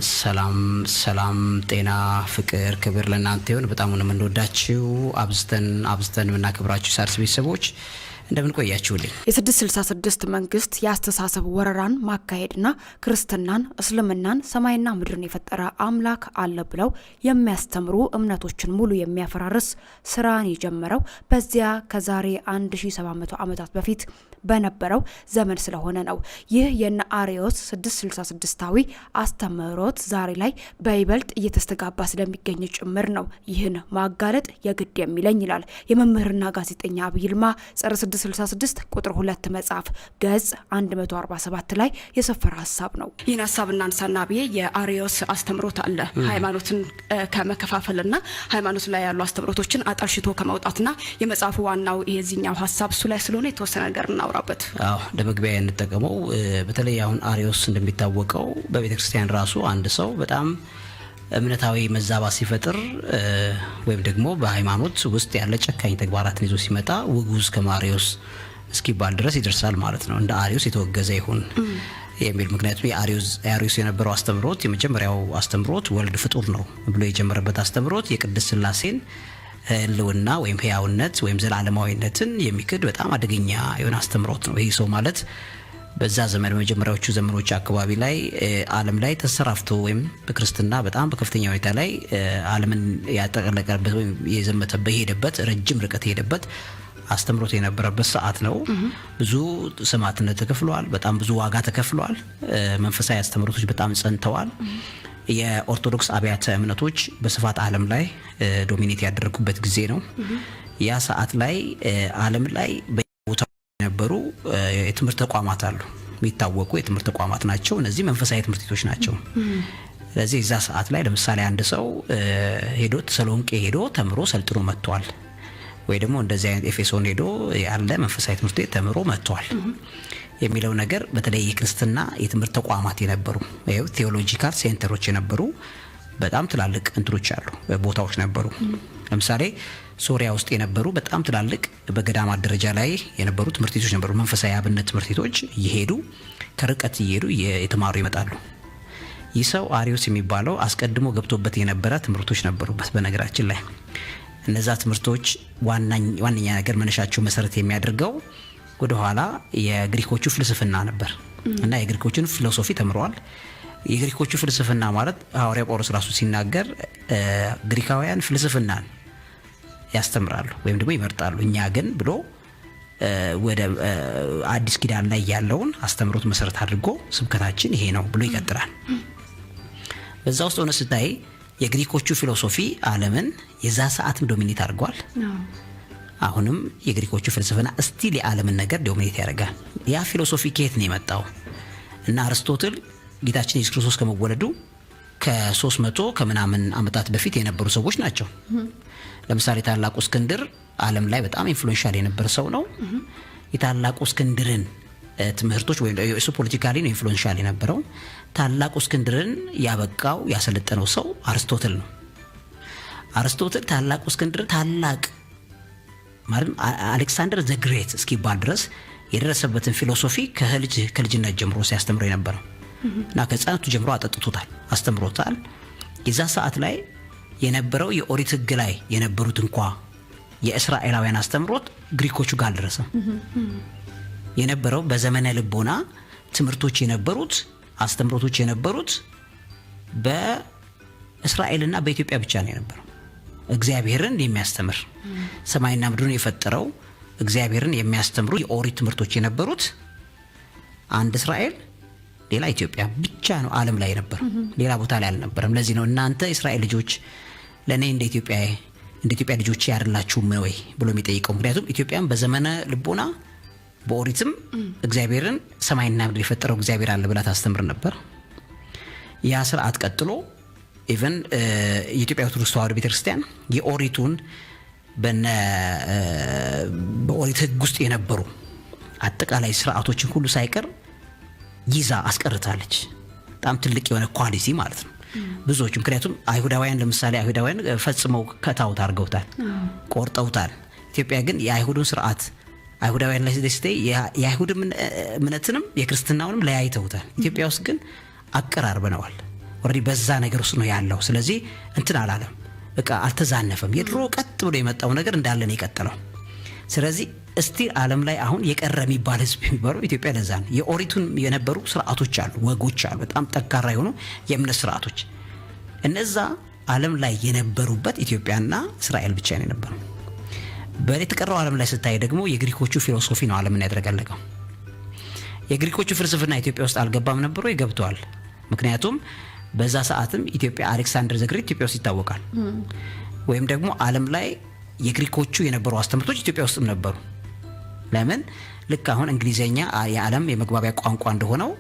ሰላም ጤና ፍቅር ክብር ለእናንተ ይሁን። በጣም ነው የምንወዳችሁ አብዝተን የምናከብራችሁ ሣድስ ቤተሰቦች እንደምን ቆያችሁልኝ። የ666 መንግስት የአስተሳሰብ ወረራን ማካሄድና ክርስትናን እስልምናን ሰማይና ምድርን የፈጠረ አምላክ አለ ብለው የሚያስተምሩ እምነቶችን ሙሉ የሚያፈራርስ ስራን የጀመረው በዚያ ከዛሬ 1700 ዓመታት በፊት በነበረው ዘመን ስለሆነ ነው። ይህ የነ አርዮስ 666ዊ አስተምህሮት ዛሬ ላይ በይበልጥ እየተስተጋባ ስለሚገኝ ጭምር ነው ይህን ማጋለጥ የግድ የሚለኝ ይላል የመምህርና ጋዜጠኛ አብይ ይልማ ጸረ 666 ቁጥር 2 መጽሐፍ ገጽ 147 ላይ የሰፈረ ሐሳብ ነው። ይህን ሐሳብ እናንሳና አብይ የአርዮስ አስተምህሮት አለ ሃይማኖትን ከመከፋፈልና ሃይማኖት ላይ ያሉ አስተምህሮቶችን አጣርሽቶ ከማውጣትና የመጽሐፉ ዋናው የዚህኛው ሐሳብ እሱ ላይ ስለሆነ የተወሰነ ነገርና ለመግቢያ እንጠቀመው። በተለይ አሁን አርዮስ እንደሚታወቀው በቤተክርስቲያን ራሱ አንድ ሰው በጣም እምነታዊ መዛባት ሲፈጥር ወይም ደግሞ በሃይማኖት ውስጥ ያለ ጨካኝ ተግባራትን ይዞ ሲመጣ ውጉዝ ከማርዮስ እስኪባል ድረስ ይደርሳል ማለት ነው። እንደ አርዮስ የተወገዘ ይሁን የሚል ምክንያቱም የአርዮስ የነበረው አስተምህሮት የመጀመሪያው አስተምህሮት ወልድ ፍጡር ነው ብሎ የጀመረበት አስተምህሮት የቅድስት ሥላሴን ህልውና ወይም ህያውነት ወይም ዘላለማዊነትን የሚክድ በጣም አደገኛ የሆነ አስተምህሮት ነው። ይህ ሰው ማለት በዛ ዘመን በመጀመሪያዎቹ ዘመኖች አካባቢ ላይ ዓለም ላይ ተሰራፍቶ ወይም በክርስትና በጣም በከፍተኛ ሁኔታ ላይ ዓለምን ያጠቀለቀበት ወይም የዘመተበት የሄደበት ረጅም ርቀት የሄደበት አስተምህሮት የነበረበት ሰዓት ነው። ብዙ ሰማዕትነት ተከፍሏል። በጣም ብዙ ዋጋ ተከፍሏል። መንፈሳዊ አስተምህሮቶች በጣም ጸንተዋል። የኦርቶዶክስ አብያተ እምነቶች በስፋት ዓለም ላይ ዶሚኔት ያደረጉበት ጊዜ ነው። ያ ሰዓት ላይ ዓለም ላይ በቦታው የነበሩ የትምህርት ተቋማት አሉ። የሚታወቁ የትምህርት ተቋማት ናቸው። እነዚህ መንፈሳዊ ትምህርት ቤቶች ናቸው። ስለዚህ እዛ ሰዓት ላይ ለምሳሌ አንድ ሰው ሄዶ ተሰሎንቄ ሄዶ ተምሮ ሰልጥኖ መጥቷል። ወይ ደግሞ እንደዚህ አይነት ኤፌሶን ሄዶ ያለ መንፈሳዊ ትምህርት ቤት ተምሮ መጥቷል የሚለው ነገር በተለይ የክርስትና የትምህርት ተቋማት የነበሩ ቴዎሎጂካል ሴንተሮች የነበሩ በጣም ትላልቅ እንትሮች አሉ ቦታዎች ነበሩ። ለምሳሌ ሶሪያ ውስጥ የነበሩ በጣም ትላልቅ በገዳማት ደረጃ ላይ የነበሩ ትምህርት ቤቶች ነበሩ። መንፈሳዊ አብነት ትምህርት ቤቶች እየሄዱ ከርቀት እየሄዱ የተማሩ ይመጣሉ። ይህ ሰው አርዮስ የሚባለው አስቀድሞ ገብቶበት የነበረ ትምህርቶች ነበሩበት። በነገራችን ላይ እነዛ ትምህርቶች ዋነኛ ነገር መነሻቸው መሰረት የሚያደርገው ወደ ኋላ የግሪኮቹ ፍልስፍና ነበር እና የግሪኮቹን ፊሎሶፊ ተምረዋል። የግሪኮቹ ፍልስፍና ማለት ሐዋርያ ጳውሎስ ራሱ ሲናገር ግሪካውያን ፍልስፍናን ያስተምራሉ ወይም ደግሞ ይመርጣሉ፣ እኛ ግን ብሎ ወደ አዲስ ኪዳን ላይ ያለውን አስተምሮት መሰረት አድርጎ ስብከታችን ይሄ ነው ብሎ ይቀጥላል። በዛ ውስጥ ሆነ ስታይ የግሪኮቹ ፊሎሶፊ ዓለምን የዛ ሰዓትም ዶሚኔት አድርጓል። አሁንም የግሪኮቹ ፍልስፍና ስቲል የዓለምን ነገር ዶሚኔት ያደርጋል። ያ ፊሎሶፊ ከየት ነው የመጣው? እና አርስቶትል ጌታችን ኢየሱስ ክርስቶስ ከመወለዱ ከ300 ከምናምን ዓመታት በፊት የነበሩ ሰዎች ናቸው። ለምሳሌ ታላቁ እስክንድር ዓለም ላይ በጣም ኢንፍሉዌንሻል የነበረ ሰው ነው። የታላቁ እስክንድርን ትምህርቶች ወይም እሱ ፖለቲካሊ ነው ኢንፍሉዌንሻል የነበረው። ታላቁ እስክንድርን ያበቃው ያሰለጠነው ሰው አርስቶትል ነው። አርስቶትል ታላቁ እስክንድር ታላቅ ማለት አሌክሳንደር ዘ ግሬት እስኪባል ድረስ የደረሰበትን ፊሎሶፊ ከልጅነት ጀምሮ ሲያስተምረው የነበረው እና ከሕፃንነቱ ጀምሮ አጠጥቶታል፣ አስተምሮታል። የዛ ሰዓት ላይ የነበረው የኦሪት ሕግ ላይ የነበሩት እንኳ የእስራኤላውያን አስተምሮት ግሪኮቹ ጋር አልደረሰም። የነበረው በዘመነ ልቦና ትምህርቶች የነበሩት አስተምሮቶች የነበሩት በእስራኤልና በኢትዮጵያ ብቻ ነው የነበረው። እግዚአብሔርን የሚያስተምር ሰማይና ምድርን የፈጠረው እግዚአብሔርን የሚያስተምሩ የኦሪት ትምህርቶች የነበሩት አንድ እስራኤል ሌላ ኢትዮጵያ ብቻ ነው ዓለም ላይ የነበረው፣ ሌላ ቦታ ላይ አልነበረም። ለዚህ ነው እናንተ እስራኤል ልጆች ለኔ እንደ ኢትዮጵያ ልጆች ያደላችሁም ወይ ብሎ የሚጠይቀው። ምክንያቱም ኢትዮጵያም በዘመነ ልቦና በኦሪትም እግዚአብሔርን ሰማይና ምድር የፈጠረው እግዚአብሔር አለ ብላ ታስተምር ነበር። ያ ስርዓት ቀጥሎ ኢቨን የኢትዮጵያ ኦርቶዶክስ ተዋሕዶ ቤተክርስቲያን የኦሪቱን በኦሪት ሕግ ውስጥ የነበሩ አጠቃላይ ስርዓቶችን ሁሉ ሳይቀር ይዛ አስቀርታለች። በጣም ትልቅ የሆነ ኳሊቲ ማለት ነው። ብዙዎች ምክንያቱም አይሁዳውያን ለምሳሌ አይሁዳውያን ፈጽመው ከታውት አድርገውታል፣ ቆርጠውታል። ኢትዮጵያ ግን የአይሁዱን ስርዓት አይሁዳውያን ላይ ስለዚህ የአይሁድ እምነትንም የክርስትናውንም ለያይተውታል። ኢትዮጵያ ውስጥ ግን አቀራርበነዋል። ኦሬዲ በዛ ነገር ውስጥ ነው ያለው። ስለዚህ እንትን አላለም፣ በቃ አልተዛነፈም። የድሮ ቀጥ ብሎ የመጣው ነገር እንዳለ ነው የቀጠለው። ስለዚህ እስቲል ዓለም ላይ አሁን የቀረ የሚባል ህዝብ የሚባለው ኢትዮጵያ ለዛ ነው። የኦሪቱን የነበሩ ስርዓቶች አሉ፣ ወጎች አሉ፣ በጣም ጠንካራ የሆኑ የእምነት ስርዓቶች። እነዛ ዓለም ላይ የነበሩበት ኢትዮጵያና እስራኤል ብቻ ነው የነበረው። በተቀረው ዓለም ላይ ስታይ ደግሞ የግሪኮቹ ፊሎሶፊ ነው ዓለምን ያደረጋለቀው። የግሪኮቹ ፍልስፍና ኢትዮጵያ ውስጥ አልገባም ነበር ወይ? ገብቷል። ምክንያቱም በዛ ሰዓትም ኢትዮጵያ አሌክሳንደር ዘግሬት ኢትዮጵያ ውስጥ ይታወቃል። ወይም ደግሞ ዓለም ላይ የግሪኮቹ የነበሩ አስተምሮቶች ኢትዮጵያ ውስጥም ነበሩ። ለምን? ልክ አሁን እንግሊዘኛ የዓለም የመግባቢያ ቋንቋ እንደሆነው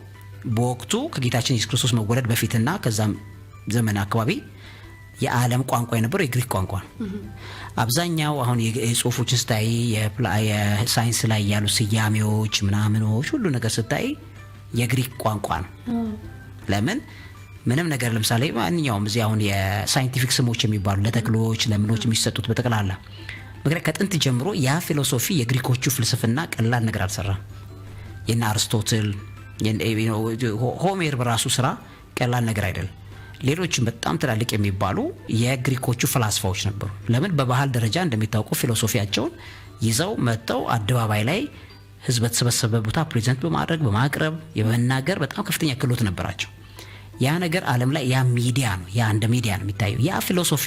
በወቅቱ ከጌታችን ኢየሱስ ክርስቶስ መወለድ በፊትና ከዛም ዘመን አካባቢ የዓለም ቋንቋ የነበረው የግሪክ ቋንቋ ነው። አብዛኛው አሁን የጽሁፎችን ስታይ የሳይንስ ላይ ያሉ ስያሜዎች ምናምኖች ሁሉ ነገር ስታይ የግሪክ ቋንቋ ነው። ለምን? ምንም ነገር ለምሳሌ ማንኛውም እዚህ አሁን የሳይንቲፊክ ስሞች የሚባሉ ለተክሎች ለምኖች የሚሰጡት በተቀላላ ምክንያት ከጥንት ጀምሮ ያ ፊሎሶፊ የግሪኮቹ ፍልስፍና ቀላል ነገር አልሰራም። የና አርስቶትል ሆሜር በራሱ ስራ ቀላል ነገር አይደለም። ሌሎችም በጣም ትላልቅ የሚባሉ የግሪኮቹ ፍልስፋዎች ነበሩ። ለምን? በባህል ደረጃ እንደሚታወቁ ፊሎሶፊያቸውን ይዘው መጥተው አደባባይ ላይ ህዝብ በተሰበሰበ ቦታ ፕሬዘንት በማድረግ በማቅረብ የመናገር በጣም ከፍተኛ ክህሎት ነበራቸው። ያ ነገር ዓለም ላይ ያ ሚዲያ ነው፣ ያ እንደ ሚዲያ ነው የሚታየው። ያ ፊሎሶፊ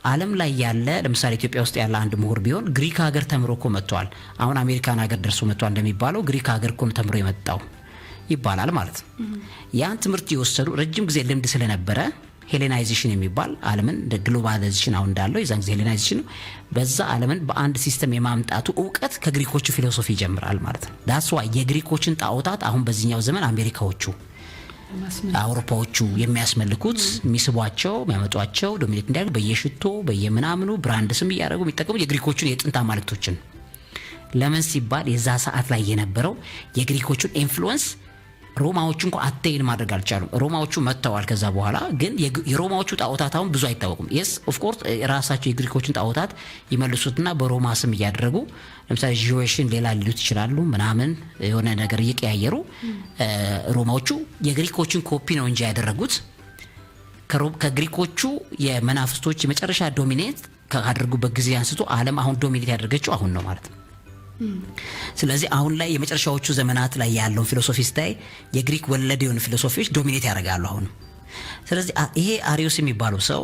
ዓለም ላይ ያለ ለምሳሌ ኢትዮጵያ ውስጥ ያለ አንድ ምሁር ቢሆን ግሪክ ሀገር ተምሮ እኮ መጥቷል፣ አሁን አሜሪካን ሀገር ደርሶ መጥቷል እንደሚባለው ግሪክ ሀገር እኮ ተምሮ የመጣው ይባላል ማለት ነው። ያን ትምህርት የወሰዱ ረጅም ጊዜ ልምድ ስለነበረ ሄሌናይዜሽን የሚባል ዓለምን እንደ ግሎባላይዜሽን አሁን እንዳለው የዛን ጊዜ ሄሌናይዜሽን ነው። በዛ ዓለምን በአንድ ሲስተም የማምጣቱ እውቀት ከግሪኮቹ ፊሎሶፊ ይጀምራል ማለት ነው። ዳስ ዋይ የግሪኮችን ጣዖታት አሁን በዚህኛው ዘመን አሜሪካዎቹ አውሮፓዎቹ የሚያስመልኩት የሚስቧቸው የሚያመጧቸው ዶሚኔት እንዲያደርጉ በየሽቶ በየምናምኑ ብራንድ ስም እያደረጉ የሚጠቀሙ የግሪኮቹን የጥንት አማልክቶችን። ለምን ሲባል የዛ ሰዓት ላይ የነበረው የግሪኮቹን ኢንፍሉዌንስ ሮማዎቹ እንኳን አቴን ማድረግ አልቻሉም። ሮማዎቹ መጥተዋል ከዛ በኋላ ግን የሮማዎቹ ጣዖታት አሁን ብዙ አይታወቁም። የስ ኦፍ ኮርስ ራሳቸው የግሪኮችን ጣዖታት ይመልሱትና በሮማ ስም እያደረጉ ለምሳሌ ጂኦሽን ሌላ ሊሉት ይችላሉ ምናምን የሆነ ነገር እየቀያየሩ ሮማዎቹ የግሪኮችን ኮፒ ነው እንጂ ያደረጉት ከግሪኮቹ የመናፍስቶች የመጨረሻ ዶሚኔት ካደረጉበት ጊዜ አንስቶ ዓለም አሁን ዶሚኔት ያደረገችው አሁን ነው ማለት ነው። ስለዚህ አሁን ላይ የመጨረሻዎቹ ዘመናት ላይ ያለውን ፊሎሶፊ ስታይ የግሪክ ወለድ የሆኑ ፊሎሶፊዎች ዶሚኔት ያደርጋሉ አሁን። ስለዚህ ይሄ አሪዮስ የሚባለው ሰው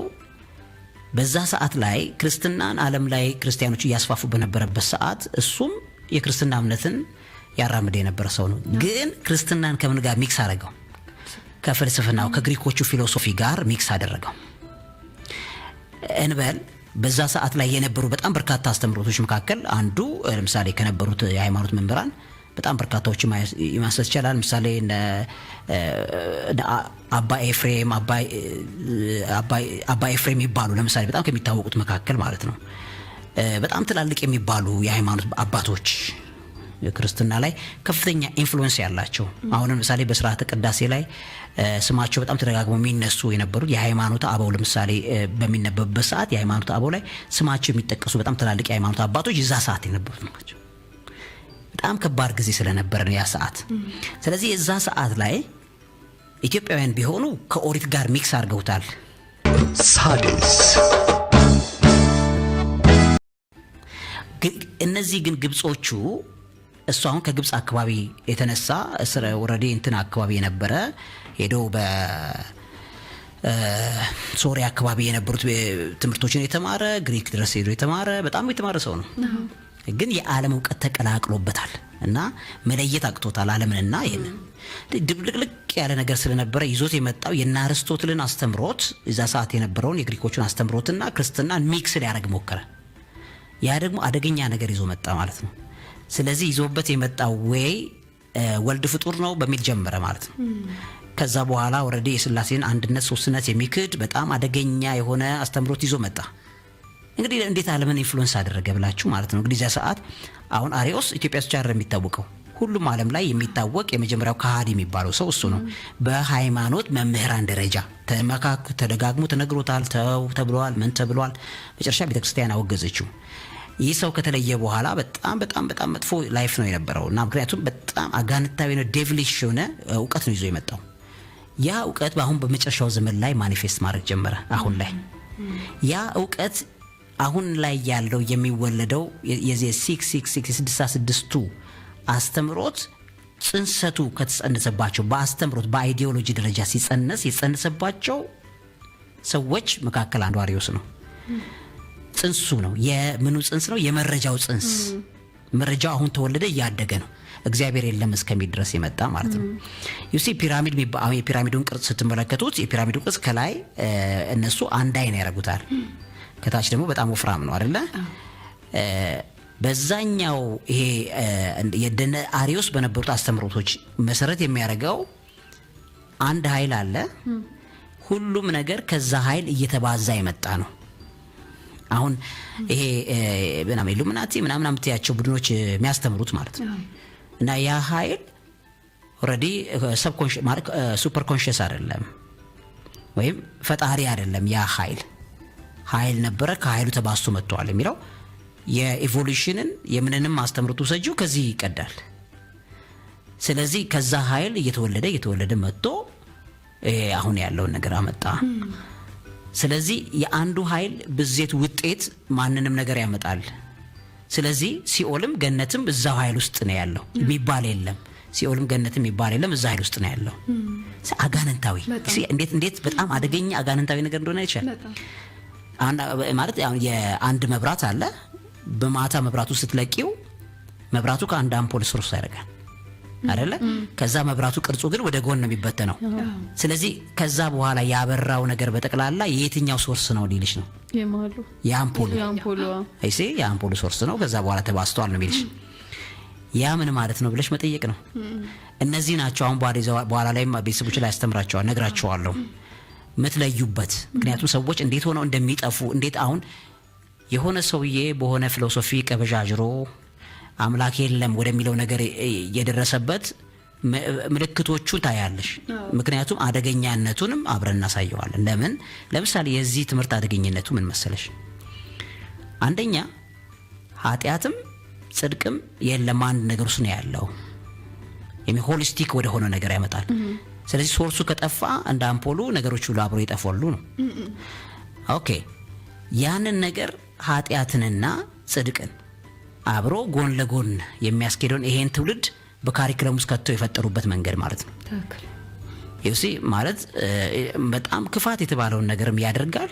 በዛ ሰዓት ላይ ክርስትናን ዓለም ላይ ክርስቲያኖቹ እያስፋፉ በነበረበት ሰዓት እሱም የክርስትና እምነትን ያራምድ የነበረ ሰው ነው። ግን ክርስትናን ከምን ጋር ሚክስ አደረገው? ከፍልስፍናው ከግሪኮቹ ፊሎሶፊ ጋር ሚክስ አደረገው እንበል። በዛ ሰዓት ላይ የነበሩ በጣም በርካታ አስተምሮቶች መካከል አንዱ ለምሳሌ ከነበሩት የሃይማኖት መምህራን በጣም በርካታዎች ማንሳት ይቻላል። ለምሳሌ አባ ኤፍሬም ይባሉ ለምሳሌ በጣም ከሚታወቁት መካከል ማለት ነው። በጣም ትላልቅ የሚባሉ የሃይማኖት አባቶች ክርስትና ላይ ከፍተኛ ኢንፍሉዌንስ ያላቸው አሁን ለምሳሌ በስርዓተ ቅዳሴ ላይ ስማቸው በጣም ተደጋግመው የሚነሱ የነበሩት የሃይማኖት አበው ለምሳሌ በሚነበብበት ሰዓት የሃይማኖት አበው ላይ ስማቸው የሚጠቀሱ በጣም ትላልቅ የሃይማኖት አባቶች የዛ ሰዓት የነበሩት ናቸው። በጣም ከባድ ጊዜ ስለነበረ ነው ያ ሰዓት። ስለዚህ የዛ ሰዓት ላይ ኢትዮጵያውያን ቢሆኑ ከኦሪት ጋር ሚክስ አድርገውታል። ሳድስ እነዚህ ግን ግብጾቹ እሱ አሁን ከግብጽ አካባቢ የተነሳ ኦሬዲ እንትን አካባቢ የነበረ ሄዶ በሶሪያ አካባቢ የነበሩት ትምህርቶችን የተማረ ግሪክ ድረስ ሄዶ የተማረ በጣም የተማረ ሰው ነው። ግን የዓለም እውቀት ተቀላቅሎበታል እና መለየት አቅቶታል ዓለምንና ይሄንን ድብልቅልቅ ያለ ነገር ስለነበረ ይዞት የመጣው የና አርስቶትልን አስተምሮት እዛ ሰዓት የነበረውን የግሪኮቹን አስተምሮትና ክርስትናን ሚክስ ሊያደርግ ሞከረ። ያ ደግሞ አደገኛ ነገር ይዞ መጣ ማለት ነው። ስለዚህ ይዞበት የመጣው ወይ ወልድ ፍጡር ነው በሚል ጀመረ ማለት ነው። ከዛ በኋላ ኦሬዲ የሥላሴን አንድነት ሶስትነት የሚክድ በጣም አደገኛ የሆነ አስተምሮት ይዞ መጣ። እንግዲህ እንዴት ዓለምን ኢንፍሉዌንስ አደረገ ብላችሁ ማለት ነው። እንግዲህ እዛ ሰዓት አሁን አሪዮስ ኢትዮጵያ ውስጥ አይደለም የሚታወቀው፣ ሁሉም ዓለም ላይ የሚታወቅ የመጀመሪያው ከሃዲ የሚባለው ሰው እሱ ነው። በሃይማኖት መምህራን ደረጃ ተደጋግሞ ተነግሮታል፣ ተው ተብሏል፣ ምን ተብሏል። መጨረሻ ቤተክርስቲያን አወገዘችው። ይህ ሰው ከተለየ በኋላ በጣም በጣም በጣም መጥፎ ላይፍ ነው የነበረው እና ምክንያቱም በጣም አጋንንታዊ ነው ዴቪሊሽ የሆነ እውቀት ነው ይዞ የመጣው። ያ እውቀት በአሁን በመጨረሻው ዘመን ላይ ማኒፌስት ማድረግ ጀመረ። አሁን ላይ ያ እውቀት አሁን ላይ ያለው የሚወለደው የዚህ 666ቱ አስተምሮት ጽንሰቱ ከተጸነሰባቸው በአስተምሮት በአይዲዮሎጂ ደረጃ ሲጸነስ የጸነሰባቸው ሰዎች መካከል አንዱ አሪዮስ ነው። ጽንሱ ነው። የምኑ ጽንስ ነው? የመረጃው ጽንስ። መረጃው አሁን ተወለደ፣ እያደገ ነው። እግዚአብሔር የለም እስከሚል ድረስ የመጣ ማለት ነው። ዩሲ ፒራሚድ የፒራሚዱን ቅርጽ ስትመለከቱት የፒራሚዱ ቅርጽ ከላይ እነሱ አንድ አይን ያደርጉታል፣ ከታች ደግሞ በጣም ወፍራም ነው አይደለ? በዛኛው ይሄ የደነ አሪዮስ በነበሩት አስተምሮቶች መሰረት የሚያደርገው አንድ ኃይል አለ። ሁሉም ነገር ከዛ ኃይል እየተባዛ የመጣ ነው። አሁን ይሄ በናም ኢሉሚናቲ ምናምን አምጥያቸው ቡድኖች የሚያስተምሩት ማለት ነው። እና ያ ኃይል ኦሬዲ ሰብኮንሺየስ ማለት ሱፐር ኮንሺየስ አይደለም ወይም ፈጣሪ አይደለም። ያ ኃይል ነበረ፣ ከኃይሉ ተባስቶ መጥቷል የሚለው የኢቮሉሽንን የምንንም አስተምሮቱ ሰጂው ከዚህ ይቀዳል። ስለዚህ ከዛ ኃይል እየተወለደ መጥቶ አሁን ያለውን ነገር አመጣ። ስለዚህ የአንዱ ኃይል ብዜት ውጤት ማንንም ነገር ያመጣል። ስለዚህ ሲኦልም ገነትም እዛው ኃይል ውስጥ ነው ያለው የሚባል የለም። ሲኦልም ገነትም የሚባል የለም፣ እዛ ኃይል ውስጥ ነው ያለው። አጋንንታዊ እንዴት በጣም አደገኛ አጋንንታዊ ነገር እንደሆነ ይችላል ማለት የአንድ መብራት አለ። በማታ መብራቱ ስትለቂው መብራቱ ከአንድ አምፖል ሶርስ ያደርጋል አይደለ? ከዛ መብራቱ ቅርጹ ግን ወደ ጎን ነው የሚበተነው። ስለዚህ ከዛ በኋላ ያበራው ነገር በጠቅላላ የየትኛው ሶርስ ነው ሊልሽ ነው? የአምፖሉ ሶርስ ነው። ከዛ በኋላ ተባስቷል ነው የሚልሽ። ያ ምን ማለት ነው ብለሽ መጠየቅ ነው። እነዚህ ናቸው አሁን በኋላ ላይ ቤተሰቦች ላይ ያስተምራቸዋል፣ ነግራቸዋለሁ ምትለዩበት። ምክንያቱም ሰዎች እንዴት ሆነው እንደሚጠፉ እንዴት አሁን የሆነ ሰውዬ በሆነ ፊሎሶፊ ቀበዣጅሮ አምላክ የለም ወደሚለው ነገር የደረሰበት ምልክቶቹን ታያለሽ። ምክንያቱም አደገኛነቱንም አብረን እናሳየዋለን። ለምሳሌ የዚህ ትምህርት አደገኝነቱ ምን መሰለሽ? አንደኛ ኃጢአትም ጽድቅም የለም አንድ ነገር ውስጥ ነው ያለው። ሆሊስቲክ ወደ ሆነ ነገር ያመጣል። ስለዚህ ሶርሱ ከጠፋ እንደ አምፖሉ ነገሮች ሁሉ አብሮ ይጠፋሉ ነው። ኦኬ ያንን ነገር ኃጢአትንና ጽድቅን አብሮ ጎን ለጎን የሚያስኬደውን ይሄን ትውልድ በካሪኩለም ውስጥ ከተው የፈጠሩበት መንገድ ማለት ነው። ይውሲ ማለት በጣም ክፋት የተባለውን ነገርም ያደርጋል።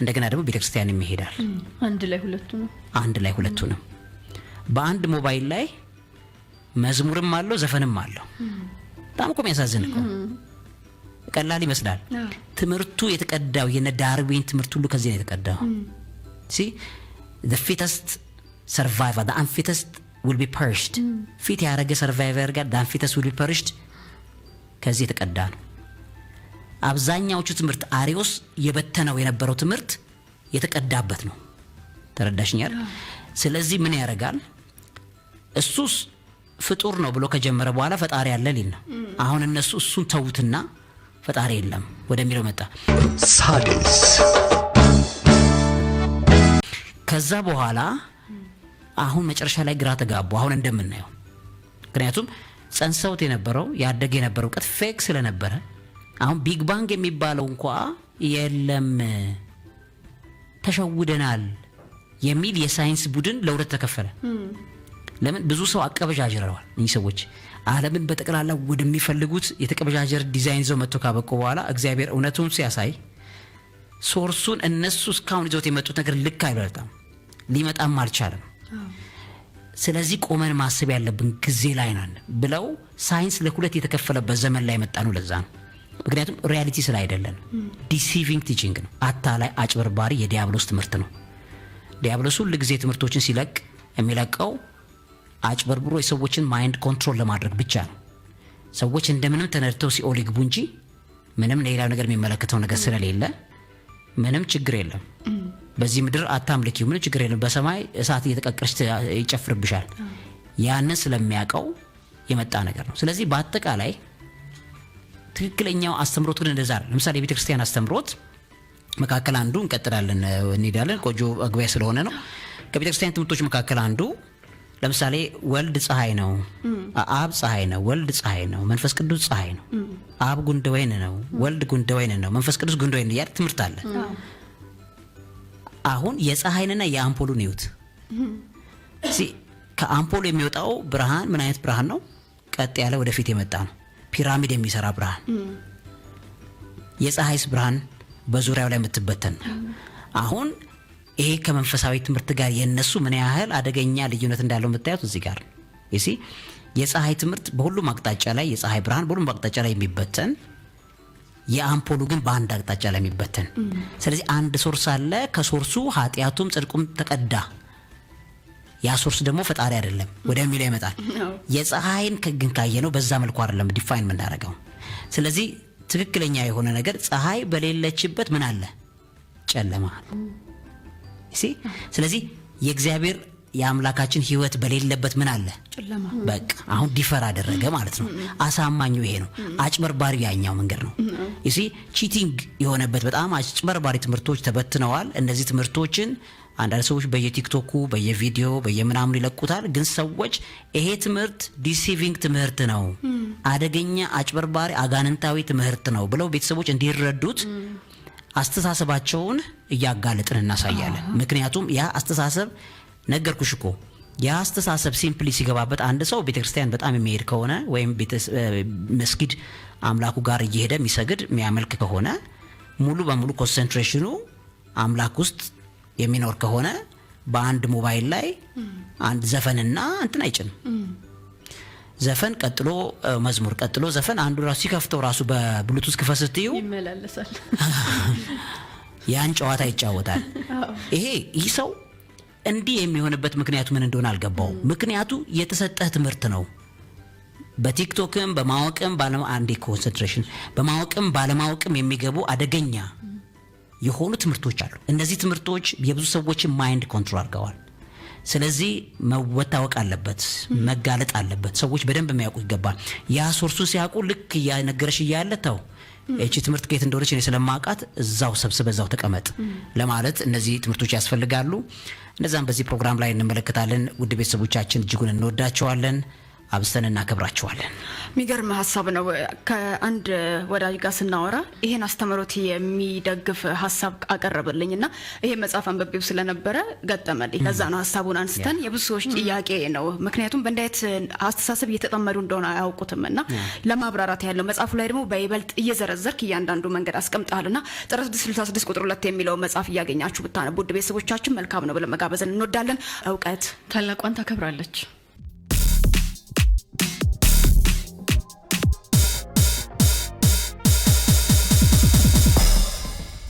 እንደገና ደግሞ ቤተክርስቲያንም ይሄዳል። አንድ ላይ ሁለቱንም በአንድ ሞባይል ላይ መዝሙርም አለው ዘፈንም አለው። በጣም እኮ የሚያሳዝን እኮ ቀላል ይመስላል። ትምህርቱ የተቀዳው የነ ዳርዊን ትምህርት ሁሉ ከዚህ ነው የተቀዳው። the fittest survivor, the unfittest will be perished. ፊት ያረገ ሰርቫይቨር ጋር the unfittest will be perished ከዚህ የተቀዳ ነው። አብዛኛዎቹ ትምህርት አሪዮስ የበተነው የነበረው ትምህርት የተቀዳበት ነው። ተረዳሽኛል? ስለዚህ ምን ያረጋል? እሱስ ፍጡር ነው ብሎ ከጀመረ በኋላ ፈጣሪ ያለ ሊል ነው። አሁን እነሱ እሱን ተውትና ፈጣሪ የለም ወደሚለው መጣ። ሳድስ ከዛ በኋላ አሁን መጨረሻ ላይ ግራ ተጋቡ። አሁን እንደምናየው ምክንያቱም ጸንሰውት የነበረው ያደገ የነበረው ቀጥ ፌክ ስለነበረ አሁን ቢግ ባንግ የሚባለው እንኳ የለም ተሸውደናል የሚል የሳይንስ ቡድን ለሁለት ተከፈለ። ለምን? ብዙ ሰው አቀበጃጅረዋል። እኚህ ሰዎች ዓለምን በጠቅላላ ወደሚፈልጉት የተቀበጃጀር ዲዛይን ይዘው መጥቶ ካበቁ በኋላ እግዚአብሔር እውነቱን ሲያሳይ ሶርሱን እነሱ እስካሁን ይዘውት የመጡት ነገር ልክ አይበልጣም፣ ሊመጣም አልቻለም። ስለዚህ ቆመን ማሰብ ያለብን ጊዜ ላይ ነን ብለው ሳይንስ ለሁለት የተከፈለበት ዘመን ላይ መጣ ነው። ለዛ ነው ምክንያቱም ሪያሊቲ ስለ አይደለም ዲሲቪንግ ቲቺንግ ነው። አታላይ አጭበርባሪ የዲያብሎስ ትምህርት ነው። ዲያብሎስ ሁሉ ጊዜ ትምህርቶችን ሲለቅ የሚለቀው አጭበርብሮ የሰዎችን ማይንድ ኮንትሮል ለማድረግ ብቻ ነው። ሰዎች እንደምንም ተነድተው ሲኦል ይግቡ እንጂ ምንም ሌላ ነገር የሚመለከተው ነገር ስለሌለ ምንም ችግር የለም። በዚህ ምድር አታምልኪው፣ ምንም ችግር የለም። በሰማይ እሳት እየተቀቀለሽ ይጨፍርብሻል። ያንን ስለሚያውቀው የመጣ ነገር ነው። ስለዚህ በአጠቃላይ ትክክለኛው አስተምሮት ግን እንደዛ ነው። ለምሳሌ የቤተ ክርስቲያን አስተምሮት መካከል አንዱ እንቀጥላለን እንሄዳለን፣ ቆጆ አግባይ ስለሆነ ነው። ከቤተ ክርስቲያን ትምህርቶች መካከል አንዱ ለምሳሌ ወልድ ፀሐይ ነው፣ አብ ፀሐይ ነው፣ ወልድ ፀሐይ ነው፣ መንፈስ ቅዱስ ፀሐይ ነው። አብ ጉንደ ወይን ነው፣ ወልድ ጉንደ ወይን ነው፣ መንፈስ ቅዱስ ጉንደ ወይን ያለ ትምህርት አለ። አሁን የፀሐይንና የአምፖሉን ይዩት። ከአምፖሉ የሚወጣው ብርሃን ምን አይነት ብርሃን ነው? ቀጥ ያለ ወደፊት የመጣ ነው፣ ፒራሚድ የሚሰራ ብርሃን። የፀሐይስ ብርሃን በዙሪያው ላይ የምትበተን ነው። አሁን ይሄ ከመንፈሳዊ ትምህርት ጋር የነሱ ምን ያህል አደገኛ ልዩነት እንዳለው የምታዩት እዚህ ጋር እሺ። የፀሐይ ትምህርት በሁሉም አቅጣጫ ላይ የፀሐይ ብርሃን በሁሉም አቅጣጫ ላይ የሚበተን፣ የአምፖሉ ግን በአንድ አቅጣጫ ላይ የሚበተን። ስለዚህ አንድ ሶርስ አለ፣ ከሶርሱ ኃጢአቱም ጽድቁም ተቀዳ። ያ ሶርስ ደግሞ ፈጣሪ አይደለም ወደሚለው ይመጣል። የፀሐይን ግን ካየነው በዛ መልኩ አይደለም ዲፋይን የምናደርገው። ስለዚህ ትክክለኛ የሆነ ነገር ፀሐይ በሌለችበት ምን አለ? ጨለማ። ስለዚህ የእግዚአብሔር የአምላካችን ሕይወት በሌለበት ምን አለ? ጨለማ። በቃ አሁን ዲፈር አደረገ ማለት ነው። አሳማኙ ይሄ ነው። አጭበርባሪ ያኛው መንገድ ነው። ቺቲንግ የሆነበት በጣም አጭበርባሪ ትምህርቶች ተበትነዋል። እነዚህ ትምህርቶችን አንዳንድ ሰዎች በየቲክቶኩ በየቪዲዮ በየምናምን ይለቁታል። ግን ሰዎች ይሄ ትምህርት ዲሲቪንግ ትምህርት ነው፣ አደገኛ አጭበርባሪ አጋንንታዊ ትምህርት ነው ብለው ቤተሰቦች እንዲረዱት አስተሳሰባቸውን እያጋለጥን እናሳያለን። ምክንያቱም ያ አስተሳሰብ ነገርኩሽ እኮ ያ አስተሳሰብ ሲምፕሊ ሲገባበት አንድ ሰው ቤተክርስቲያን በጣም የሚሄድ ከሆነ ወይም መስጊድ አምላኩ ጋር እየሄደ የሚሰግድ የሚያመልክ ከሆነ ሙሉ በሙሉ ኮንሰንትሬሽኑ አምላክ ውስጥ የሚኖር ከሆነ በአንድ ሞባይል ላይ አንድ ዘፈንና እንትን አይጭንም። ዘፈን ቀጥሎ መዝሙር ቀጥሎ ዘፈን አንዱ ራሱ ሲከፍተው ራሱ በብሉቱዝ ክፈስትዩ ይመላለሳል። ያን ጨዋታ ይጫወታል። ይህ ሰው እንዲህ የሚሆንበት ምክንያቱ ምን እንደሆነ አልገባውም። ምክንያቱ የተሰጠህ ትምህርት ነው። በቲክቶክም በማወቅም አንዴ ኮንሰንትሬሽን በማወቅም ባለማወቅም የሚገቡ አደገኛ የሆኑ ትምህርቶች አሉ። እነዚህ ትምህርቶች የብዙ ሰዎችን ማይንድ ኮንትሮል አድርገዋል። ስለዚህ መታወቅ አለበት፣ መጋለጥ አለበት። ሰዎች በደንብ የሚያውቁ ይገባል። ያ ሶርሱ ሲያውቁ ልክ እያነገረሽ እያለ ተው እቺ ትምህርት ከየት እንደሆነች እኔ ስለማውቃት እዛው ሰብስበ እዛው ተቀመጥ ለማለት እነዚህ ትምህርቶች ያስፈልጋሉ። እነዛም በዚህ ፕሮግራም ላይ እንመለከታለን። ውድ ቤተሰቦቻችን እጅጉን እንወዳቸዋለን፣ አብስተን እናከብራቸዋለን። የሚገርም ሀሳብ ነው። ከአንድ ወዳጅ ጋር ስናወራ ይሄን አስተምሮት የሚደግፍ ሀሳብ አቀረበልኝና ይሄ መጽሐፍ አንብቤው ስለነበረ ገጠመልኝ። ለዛ ነው ሀሳቡን አንስተን የብዙ ሰዎች ጥያቄ ነው። ምክንያቱም በእንዳይት አስተሳሰብ እየተጠመዱ እንደሆነ አያውቁትምና ለማብራራት ያለው መጽሐፉ ላይ ደግሞ በይበልጥ እየዘረዘርክ እያንዳንዱ መንገድ አስቀምጣልና ጥረት 66 ቁጥር 2 የሚለው መጽሐፍ እያገኛችሁ ብታነቡ ውድ ቤተሰቦቻችን መልካም ነው ብለን መጋበዝን እንወዳለን። እውቀት ታላቋን ታከብራለች።